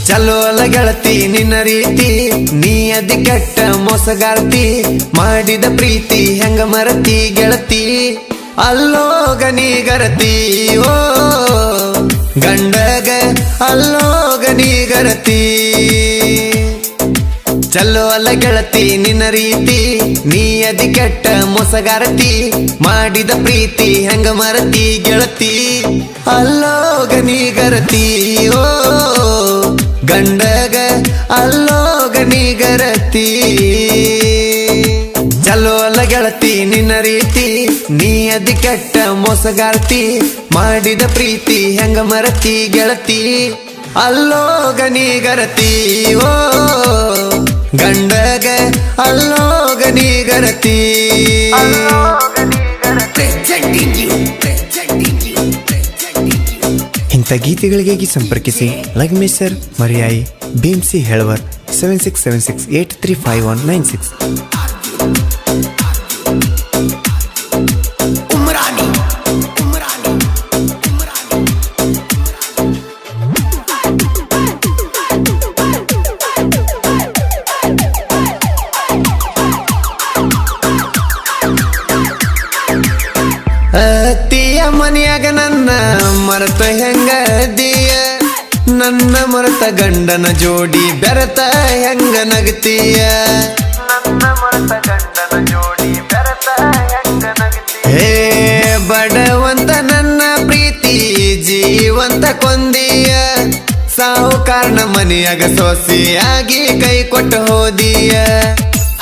ಚಲೋ ಅಲ್ಲ ಗೆಳತಿ ನಿನ್ನ ರೀತಿ, ನೀ ಅದಿ ಕೆಟ್ಟ ಮೋಸಗಾರ್ತಿ, ಮಾಡಿದ ಪ್ರೀತಿ ಹೆಂಗ ಮರತಿ ಗೆಳತಿ, ಅಲ್ಲೋಗ ನೀ ಗರತಿ. ಓ ಗಂಡಗ ಅಲ್ಲೋಗ ನೀ ಗರತಿ. ಚಲೋ ಅಲ್ಲ ಗೆಳತಿ ನಿನ್ನ ರೀತಿ, ನೀ ಅದಿ ಕೆಟ್ಟ ಮೋಸಗಾರತಿ, ಮಾಡಿದ ಪ್ರೀತಿ ಹೆಂಗ ಮರತಿ ಗೆಳತಿ, ಅಲ್ಲೋಗ ನೀ ಗರತಿ. ಓ ಗಂಡಗ ಅಲ್ಲೋಗ ನೀ ಗರತಿ. ಚಲೋ ಅಲ್ಲ ಗೆಳತಿ ನಿನ್ನ ರೀತಿ, ನೀ ಅದಿ ಕೆಟ್ಟ ಮೋಸಗಾರ್ತಿ, ಮಾಡಿದ ಪ್ರೀತಿ ಹೆಂಗ ಮರತಿ ಗೆಳತಿ, ಅಲ್ಲೋಗ ನೀ ಗರತಿ. ಓ ಗಂಡಗ ಅಲ್ಲೋಗ ನೀ ಗರತಿ. ಇಂಥ ಗೀತೆಗಳಿಗಾಗಿ ಸಂಪರ್ಕಿಸಿ ಲಗ್ಮೇಶ್ವರ್ ಮರಿಯಾಯಿ ಭೀಮ್ಸಿ ಹೆಳವರ್ 7676835196. ಅತ್ತಿಯ ಮನೆಯಾಗ ನನ್ನ ಮರತ ಹೆಂಗದಿಯ, ನನ್ನ ಮರತ ಗಂಡನ ಜೋಡಿ ಬೆರತ ಹೆಂಗ ನಗತೀಯ, ನನ್ನ ಮರತ ಗಂಡನ ಜೋಡಿ ಬೆರತ ಹೆಂಗ ನಗತೀಯ. ಹೇ ಬಡವಂತ ನನ್ನ ಪ್ರೀತಿ ಜೀವಂತ ಕೊಂದಿಯ, ಸಾಹುಕಾರನ ಮನೆಯಾಗ ಸೊಸೆಯಾಗಿ ಕೈ ಕೊಟ್ಟು ಹೋದಿಯ,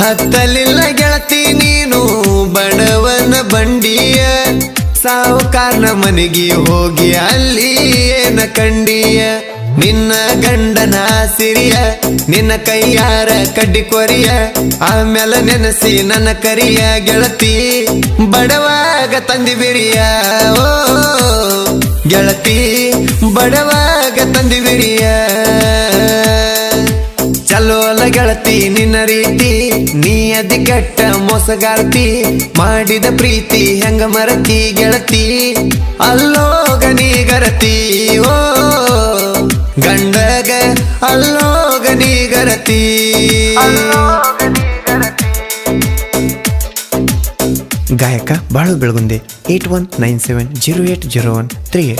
ಹತ್ತಲಿಲ್ಲ ಗೆಳತಿ ನೀನು ಬಡವನ ಬಂಡಿಯ, ಸಾಹುಕಾರನ ಮನೆಗೆ ಹೋಗಿ ಅಲ್ಲಿ ಏನ ಕಂಡಿಯ, ನಿನ್ನ ಗಂಡನ ಸಿರಿಯ ನಿನ್ನ ಕೈಯಾರ ಕಡ್ಡಿ ಕೊರಿಯ, ಆಮೇಲೆ ನೆನಸಿ ನನ್ನ ಕರಿಯ ಗೆಳತಿ, ಬಡವಾಗ ತಂದಿ ಬಿರಿಯ. ಓ ಗೆಳತಿ ಬಡವಾಗ ತಂದಿ ಬಿರಿಯ. ಚಲೋ ಅಲ್ಲ ಗೆಳತಿ ನಿನ್ನ ರೀತಿ, ನೀ ಅದಿ ಕೆಟ್ಟ ಮೋಸಗಾರ್ತಿ, ಮಾಡಿದ ಪ್ರೀತಿ ಹೆಂಗ ಮರತಿ ಗೆಳತಿ, ಅಲ್ಲೋಗ ನೀ ಗರತಿ. ಓ ಗಂಡಗ ಅಲ್ಲೋಗ ನೀ ಗರತಿ. ಗಾಯಕ ಬಾಳು ಬೆಳಗುಂದೆ 8197080138.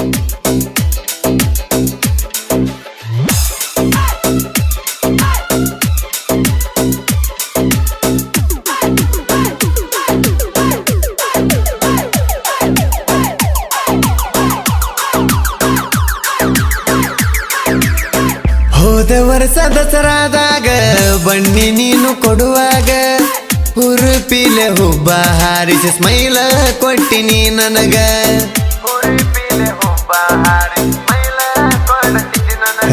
ಹೋದ ವರ್ಷ ದಸರಾದಾಗ ಬನ್ನಿ ನೀನು ಕೊಡುವಾಗ, ಹುರುಪಿಲೆ ಹುಬ್ಬ ಹಾರಿಸಿ ಸ್ಮೈಲ ಕೊಟ್ಟಿನಿ ನನಗ,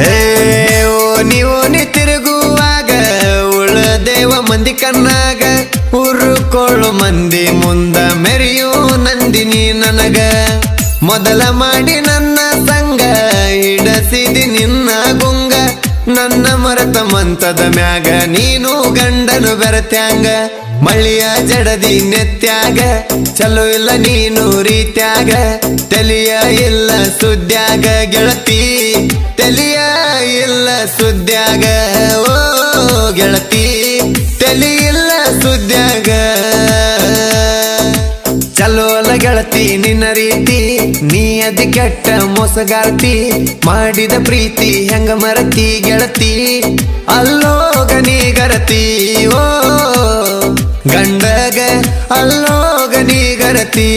ಹೇ ಓನಿ ಓನಿ ತಿರುಗುವಾಗ ಉಳದೇವ ಮಂದಿ ಕಣ್ಣಾಗ, ಹುರುಕೊಳ್ಳು ಮಂದಿ ಮುಂದ ಮೆರೆಯು ನಂದಿನಿ ನನಗ, ಮೊದಲ ಮಾಡಿ ನನ್ನ ಸಂಗ ಹಿಡಸಿದಿ ನಿನ್ನ ಗುಂಗ, ನನ್ನ ಮರತ ಮಂತದ ಮ್ಯಾಗ ನೀನು ಗಂಡನು ಬೆರತ್ಯಾಂಗ, ಮಳಿಯ ಜಡದಿ ನೆತ್ಯಾಗ ಚಲೋ ಇಲ್ಲ ನೀನು ರೀತ್ಯಾಗ, ತಲಿಯ ಇಲ್ಲ ಸುದ್ಯಾಗ ಗೆಳತಿ, ತಲಿಯ ಇಲ್ಲ ಸುದ್ಯಾಗ. ಓ ಗೆಳತಿ ತಲಿ ಇಲ್ಲ ಸುದ್ಯಾಗ. ಚಲೋ ಅಲ್ಲ ಗೆಳತಿ ನಿನ್ನ ರೀತಿ, ನೀ ಅದಿ ಕೆಟ್ಟ ಮೋಸಗಾರ್ತಿ, ಮಾಡಿದ ಪ್ರೀತಿ ಹೆಂಗ ಮರತಿ ಗೆಳತಿ, ಅಲ್ಲೋಗ ನೀ ಗರತಿ. ಓ ಗಂಡಗ ಅಲ್ಲೋಗ ನೀ ಗರತಿ.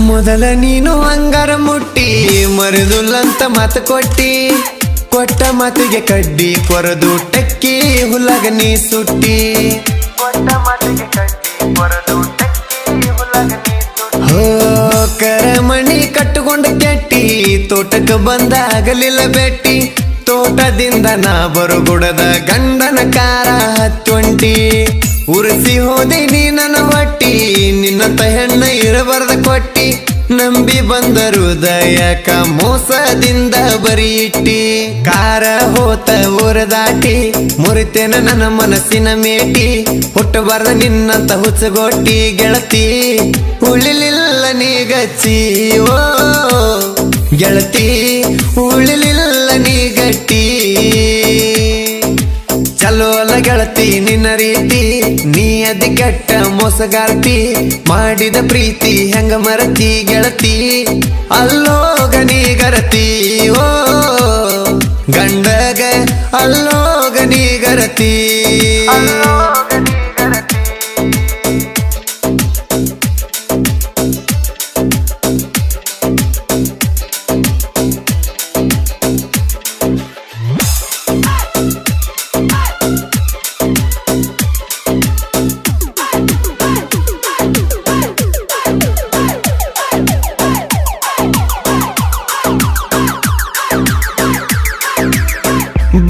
ಮೊದಲ ನೀನು ಅಂಗಾರ ಮುಟ್ಟಿ ಮರೆದುಲ್ಲಂತ ಮಾತು ಕೊಟ್ಟಿ, ಕೊಟ್ಟ ಮಾತಿಗೆ ಕಡ್ಡಿ ಕೊರದು ಟಕ್ಕಿ ಹುಲ್ಲಾಗ ನೀ ಸುಟ್ಟಿ, ಕೊಟ್ಟ ಮಾತಿಗೆ ಕಡ್ಡಿ ಕೊರದು ಟಕ್ಕಿ ಹುಲ್ಲಾಗ ನೀ ಸುಟ್ಟಿ. ಕರಮಣಿ ಕಟ್ಟುಕೊಂಡು ಕೆಟ್ಟಿ ತೋಟಕ್ಕೆ ಬಂದಾಗಲಿಲ್ಲ ಬೆಟ್ಟಿ ತೋಟದಿಂದ ನಾ ಬರುಗುಡದ ಗಂಡನ ಕಾರ ಹತ್ತೊಂಟಿ ಉರಿಸಿ ಹೋದೆ ನೀ ನನ್ನ ಹೊಟ್ಟಿ ನಿನ್ನಂತ ಹೆಣ್ಣ ಇರಬಾರ್ದ ಕೊಟ್ಟಿ ನಂಬಿ ಬಂದರು ದಯಕ ಮೋಸದಿಂದ ಬರೀ ಇಟ್ಟಿ ಕಾರ ಹೋತ ಊರ ದಾಟಿ ಮುರಿತೇನ ನನ್ನ ಮನಸ್ಸಿನ ಮೇಟಿ ಹುಟ್ಟಬಾರ್ದ ನಿನ್ನಂತ ಹುಚ್ಚಗೊಟ್ಟಿ ಗೆಳತಿ ಉಳಿಲಿಲ್ಲ ನೀ ಗಚ್ಚಿ ಓ ಗೆಳತಿ ಉಳಿಲಿಲ್ಲ ನೀ ಗಟ್ಟಿ ಚಲೋ ಅಲ್ಲ ಗೆಳತಿ ನಿನ್ನ ರೀತಿ ನೀ ಅದಿ ಕೆಟ್ಟ ಮೋಸಗಾರ್ತಿ ಮಾಡಿದ ಪ್ರೀತಿ ಹೆಂಗ ಮರತಿ ಗೆಳತಿ ಅಲ್ಲೋಗ ನೀ ಗರತಿ ಓ ಗಂಡಗ ಅಲ್ಲೋಗ ನೀ ಗರತಿ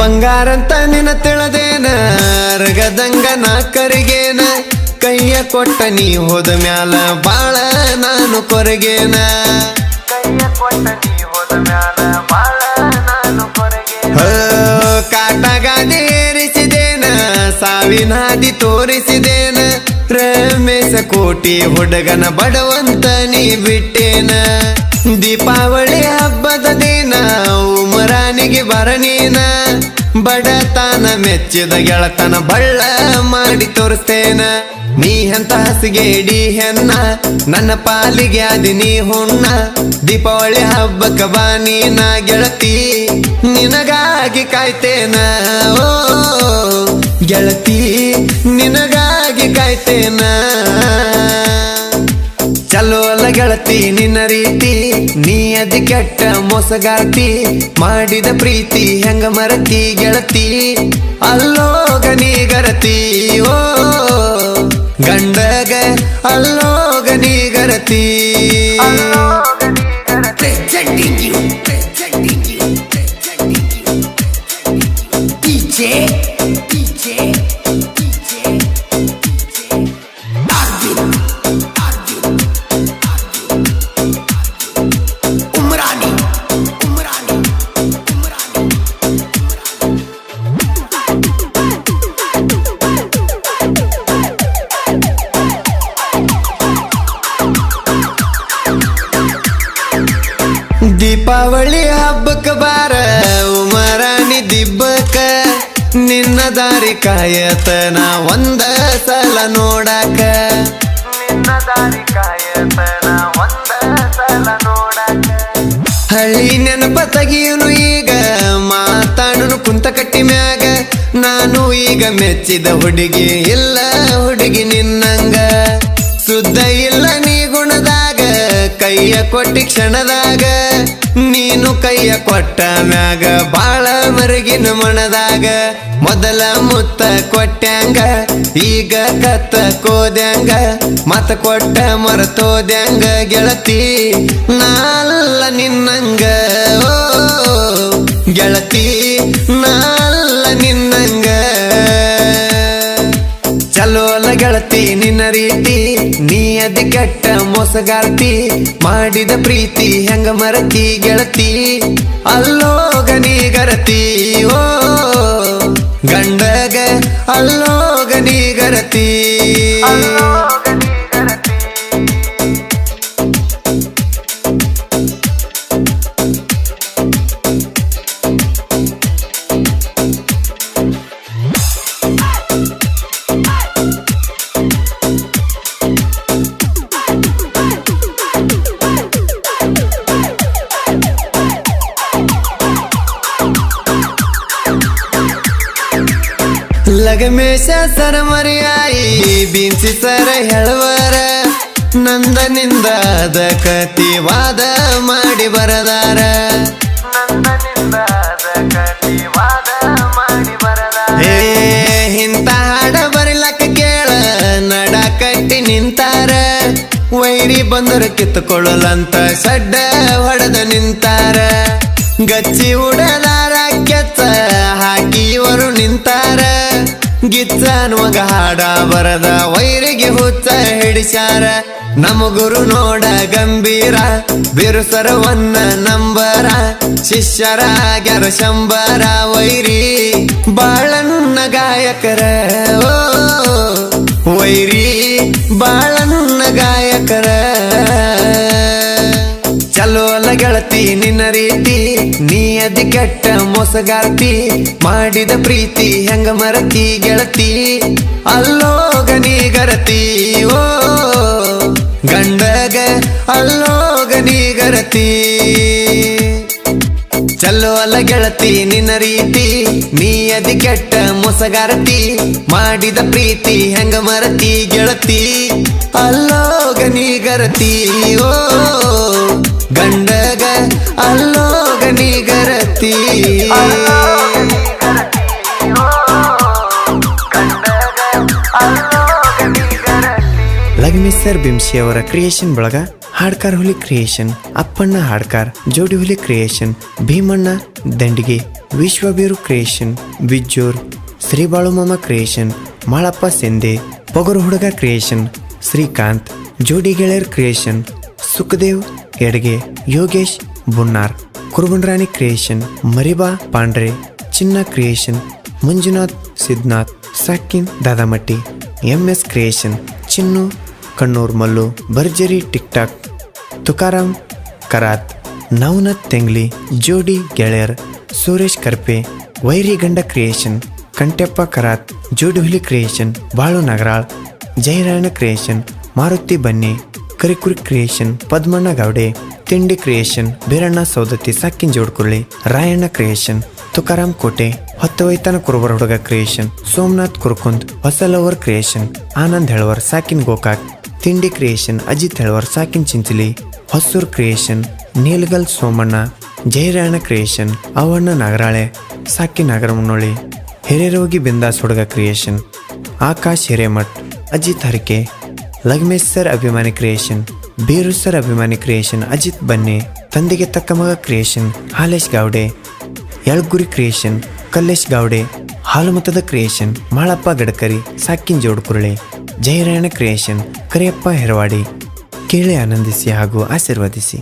ಬಂಗಾರಂತ ನಿನ್ನ ತಿಳದೇನ ರಗದಂಗ ನಾ ಕರಿಗೇನ ಕೈಯ ಕೊಟ್ಟ ನೀ ಹೋದ ಮ್ಯಾಲ ಬಾಳ ನಾನು ಕೊರಗೇನ ಕಾಟಗಾದಿ ಏರಿಸಿದೇನ ಸಾವಿನ ಹಾದಿ ತೋರಿಸಿದೇನ ರಮೇಶ ಕೋಟಿ ಹುಡುಗನ ಬಡವಂತ ನೀ ಬಿಟ್ಟೇನ ದೀಪಾವಳಿ ಹಬ್ಬದ ದಿನ ಉಮರಾನಿಗೆ ಬರನೀನ ಬಡತನ ಮೆಚ್ಚಿದ ಗೆಳತನ ಬಳ್ಳ ಮಾಡಿ ತೋರಿಸ್ತೇನ ನೀ ಎಂತ ಹಸಿಗೇಡಿ ಹೆನ್ನ ನನ್ನ ಪಾಲಿಗೆ ಅದಿ ನೀ ಹುಣ್ಣ ದೀಪಾವಳಿ ಹಬ್ಬಕ್ಕ ಬಾ ನೀನ ಗೆಳತಿ ನಿನಗಾಗಿ ಕಾಯ್ತೇನ ಓ ಗೆಳತಿ ನಿನಗಾಗಿ ಕಾಯ್ತೇನ ಚಲೋ ಅಲ್ಲ ಗೆಳತಿ ನಿನ್ನ ರೀತಿ ನೀ ಅದಿ ಕೆಟ್ಟ ಮೋಸಗಾರ್ತಿ ಮಾಡಿದ ಪ್ರೀತಿ ಹೆಂಗ ಮರತಿ ಗೆಳತಿ ಅಲ್ಲೋಗ ನೀ ಗರತಿ ಓ ಗಂಡಗ ಅಲ್ಲೋಗ ನೀ ಗರತಿ ದೀಪಾವಳಿ ಹಬ್ಬಕ್ಕ ಬಾರ ಉಮರಾಣಿ ದಿಬ್ಬಕ್ಕ ನಿನ್ನ ದಾರಿ ಕಾಯತನ ಒಂದ ಸಲ ನೋಡಾಕ ಹಳ್ಳಿ ನೆನಪ ತೆಗಿಯುನು ಈಗ ಮಾತಾಡುನು ಕುಂತ ಕಟ್ಟಿ ಮ್ಯಾಗ ನಾನು ಈಗ ಮೆಚ್ಚಿದ ಹುಡುಗಿ ಇಲ್ಲ ಹುಡುಗಿ ನಿನ್ನಂಗ ಸುದ್ದ ಇಲ್ಲ ನೀ ಗುಣದಾಗ ಕೈಯ ಕೊಟ್ಟಿ ಕ್ಷಣದಾಗ ನೀನು ಕೈಯ ಕೊಟ್ಟ ಮ್ಯಾಗ ಬಾಳ ಮರಗಿನ ಮಣದಾಗ ಮೊದಲ ಮುತ್ತ ಕೊಟ್ಟ್ಯಾಂಗ ಈಗ ಕತ್ತ ಕೋದ್ಯಾಂಗ ಮತ ಕೊಟ್ಟ ಮರತೋದ್ಯಾಂಗ ಗೆಳತಿ ನಾಲ್ಲ ನಿನ್ನಂಗ ಓ ಗೆಳತಿ ನಾಲ್ಲ ನಿನ್ನಂಗ ಚಲೋ ಅಲ್ಲ ಗೆಳತಿ ನಿನ್ನ ರೀತಿ ನೀ ಅದಿ ಕೆಟ್ಟ ಮೋಸಗಾರ್ತಿ ಮಾಡಿದ ಪ್ರೀತಿ ಹೆಂಗ ಮರತಿ ಗೆಳತಿ ಅಲ್ಲೋಗ ನೀ ಗರತಿ ಓ ಗಂಡಗ ಅಲ್ಲೋಗ ನೀ ಗರತಿ ಲಗಮೇಶ ಸರ ಮರಿಯಾಯಿ ಬೀನ್ಸಿ ಸರ ಹೇಳುವರ ನಂದನಿಂದಾದ ಕತಿವಾದ ಮಾಡಿ ಬರದಾರ ಇಂತ ಹಾಡ ಬರಿಲಕ್ಕ ಕೇಳ ನಡ ಕಟ್ಟಿ ನಿಂತಾರ ವೈರಿ ಬಂದರ ಕಿತ್ತುಕೊಳ್ಳಲಂತ ಸಡ್ಡ ಹೊಡೆದ ನಿಂತಾರ ಗಚ್ಚಿ ಉಡದಾರ ಕೆತ್ತ ಹಾಕಿ ಇವರು ನಿಂತಾರ ಗಿಚ್ಚ ಮಗ ಹಾಡ ಬರದ ವೈರಿಗೆ ಹುಚ್ಚ ಹಿಡಿಸ್ಯಾರ ನಮ್ಮ ಗುರು ನೋಡ ಗಂಭೀರ ಬಿರುಸರವನ್ನ ನಂಬರ ಶಿಷ್ಯರ ಆಗ್ಯಾರ ಶಂಬರ ವೈರಿ ಬಾಳನ್ನ ಗಾಯಕರ ಓ ವೈರಿ ಬಾಳನ್ನ ಗಾಯಕರ ಚಲೋ ಅಲ್ಲ ಗೆಳತಿ ನಿನ್ನ ರೀತಿ ನೀ ಅದಿ ಕೆಟ್ಟ ಮೋಸಗಾರ್ತಿ ಮಾಡಿದ ಪ್ರೀತಿ ಹೆಂಗ ಮರತಿ ಗೆಳತಿ ಅಲ್ಲೋಗ ನೀ ಗರತಿ ಓ ಗಂಡಗ ಅಲ್ಲೋಗ ನೀ ಗರತಿ ಚಲೋ ಅಲ್ಲ ಗೆಳತಿ ನಿನ್ನ ರೀತಿ ನೀ ಅದಿ ಕೆಟ್ಟ ಮೋಸಗಾರತಿ ಮಾಡಿದ ಪ್ರೀತಿ ಹೆಂಗ ಮರತಿ ಗೆಳತಿ ಅಲ್ಲೋಗ ನೀ ಗರತಿ ಓ ಗಂಡಗ ಅಲ್ಲೋಗ ನೀ ಗರತಿ ಲಗ್ನೇಶ್ವರ್ ಬಿಂಶಿ ಅವರ ಕ್ರಿಯೇಷನ್ ಬಳಗ ಹಾಡ್ಕಾರ್ ಹುಲಿ ಕ್ರಿಯೇಷನ್ ಅಪ್ಪಣ್ಣ ಹಾಡ್ಕಾರ್ ಜೋಡಿ ಹುಲಿ ಕ್ರಿಯೇಷನ್ ಭೀಮಣ್ಣ ದಂಡಿಗೆ ವಿಶ್ವಬೀರು ಕ್ರಿಯೇಷನ್ ಬಿಜ್ಜೂರ್ ಶ್ರೀಬಾಳುಮಾಮ ಕ್ರಿಯೇಷನ್ ಮಾಳಪ್ಪ ಸೆಂದೆ ಪೊಗರು ಹುಡುಗ ಕ್ರಿಯೇಷನ್ ಶ್ರೀಕಾಂತ್ ಜೋಡಿ ಗೆಳೆಯರ್ ಕ್ರಿಯೇಷನ್ ಸುಖದೇವ್ ಎಡ್ಗೆ ಯೋಗೇಶ್ ಬುನ್ನಾರ್ ಕುರುಬನ್ರಾಣಿ ಕ್ರಿಯೇಷನ್ ಮರಿಬಾ ಪಾಂಡ್ರೆ ಚಿನ್ನ ಕ್ರಿಯೇಷನ್ ಮಂಜುನಾಥ್ ಸಿದ್ನಾಥ್ ಸಾಕಿನ್ ದಾದಾಮಟ್ಟಿ MS ಕ್ರಿಯೇಷನ್ ಚಿನ್ನು ಕಣ್ಣೂರ್ ಮಲ್ಲು ಭರ್ಜರಿ ಟಿಕ್ ಟಾಕ್ ತುಕಾರಾಮ್ ಕರಾತ್ ನವನತ್ ತೆಂಗ್ಲಿ ಜೋಡಿ ಗೆಳೆಯರ್ ಸುರೇಶ್ ಕರ್ಪೆ ವೈರಿ ಗಂಡ ಕ್ರಿಯೇಷನ್ ಕಂಟೆಪ್ಪ ಕರಾತ್ ಜೋಡಿ ಹುಲಿ ಕ್ರಿಯೇಷನ್ ಬಾಳು ನಗರಾಳ್ ಜಯರಾಯಣ ಕ್ರಿಯೇಷನ್ ಮಾರುತಿ ಬನ್ನಿ ಕರಿಕುರಿ ಕ್ರಿಯೇಷನ್ ಪದ್ಮಣ್ಣ ಗೌಡೆ ತಿಂಡಿ ಕ್ರಿಯೇಷನ್ ಬೀರಣ್ಣ ಸೌದತ್ತಿ ಸಾಕಿನ್ ಜೋಡ್ಕುರ್ಳಿ ರಾಯಣ್ಣ ಕ್ರಿಯೇಷನ್ ತುಕಾರಾಮ್ ಕೋಟೆ ಹೊತ್ತವೈತನ ಕುರುಬರ ಹುಡುಗ ಕ್ರಿಯೇಷನ್ ಸೋಮನಾಥ್ ಕುರ್ಕುಂದ್ ಹೊಸ ಲವರ್ ಕ್ರಿಯೇಷನ್ ಆನಂದ್ ಹೆಳವರ್ ಸಾಕಿನ್ ಗೋಕಾಕ್ ತಿಂಡಿ ಕ್ರಿಯೇಷನ್ ಅಜಿತ್ ಹೆಳವರ್ ಸಾಕಿನ್ ಚಿಂಚಲಿ ಹೊಸೂರ್ ಕ್ರಿಯೇಷನ್ ನೀಲ್ಗಲ್ ಸೋಮಣ್ಣ ಜಯರಾಯಣ ಕ್ರಿಯೇಷನ್ ಅವಣ್ಣ ನಾಗರಾಳೆ ಸಾಕಿನ್ ನಾಗರಮನೊಳ್ಳಿ ಹಿರೇರೋಗಿ ಬಿಂದಾಸ್ ಹುಡುಗ ಕ್ರಿಯೇಷನ್ ಆಕಾಶ್ ಹಿರೇಮಠ್ ಅಜಿತ್ ಹರಿಕೆ ಲಗ್ಮೇಶ್ ಸರ್ ಅಭಿಮಾನಿ ಕ್ರಿಯೇಷನ್ ಬೀರು ಸರ್ ಅಭಿಮಾನಿ ಕ್ರಿಯೇಷನ್ ಅಜಿತ್ ಬನ್ನೆ ತಂದೆಗೆ ತಕ್ಕ ಮಗ creation Halesh Gawde Yalguri creation Kallesh Gawde ಹಾಲುಮತದ creation Malappa Gadkari ಸಾಕಿನ್ ಜೋಡ್ಕುರಳೆ ಜಯರಾಯಣ creation Kariyappa ಹೆರವಾಡಿ ಕೇಳಿ ಆನಂದಿಸಿ ಹಾಗೂ ಆಶೀರ್ವದಿಸಿ.